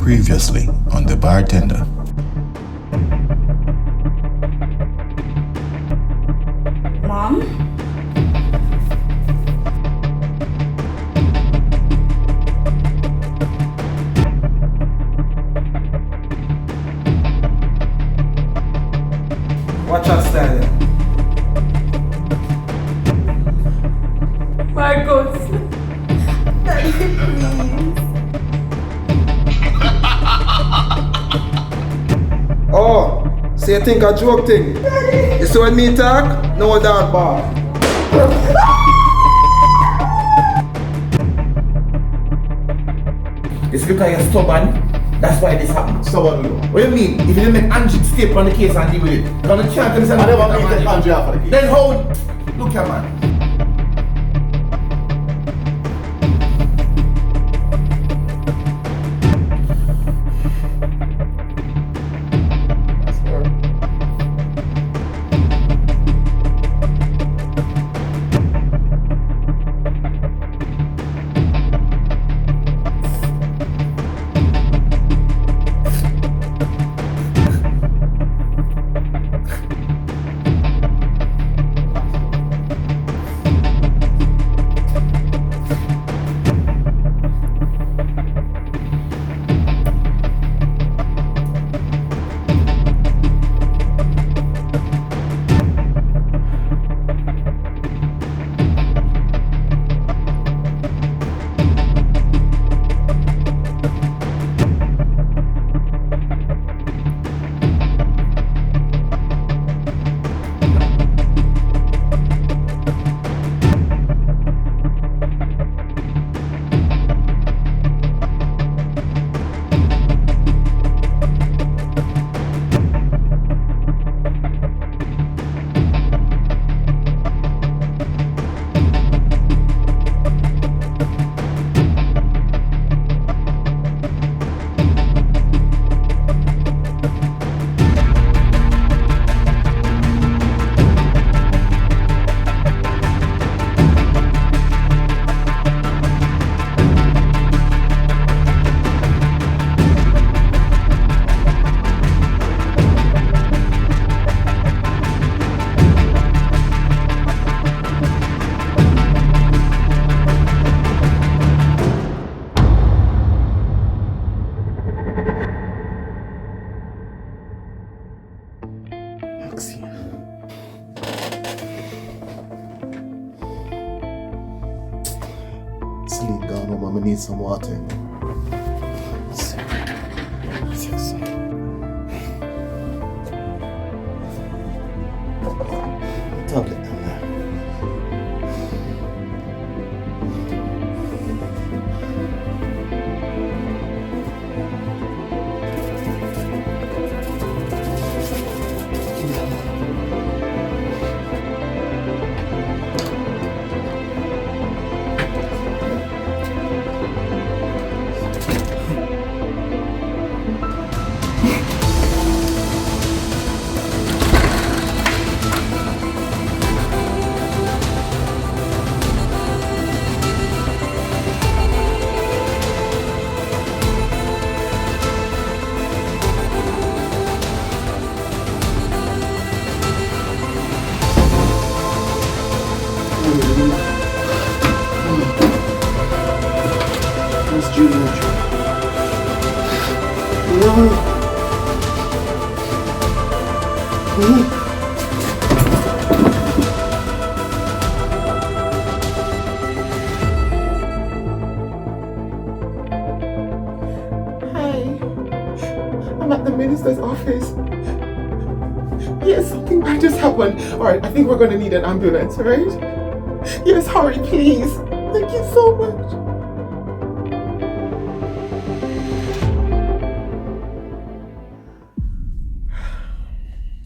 Previously on The Bartender. Mom? Watch our style. Marcos. Daddy, please. Oh, so you think a joke thing? Daddy. You see when me talk? No dog bar. It's because you're stubborn. That's why this happened. Stubborn with you. What do you mean? If you didn't make Angie step on the case and deal with it, you're gonna chant and say, I never made Angie off of the case. Then how? Look here, man. Sleep gone home, I need some water. Tablet down there. Where's Junior? Hi, I'm at the minister's office. Yes, something bad just happened. Alright, I think we're gonna need an ambulance, right? Yes, hurry, please. Thank you so much.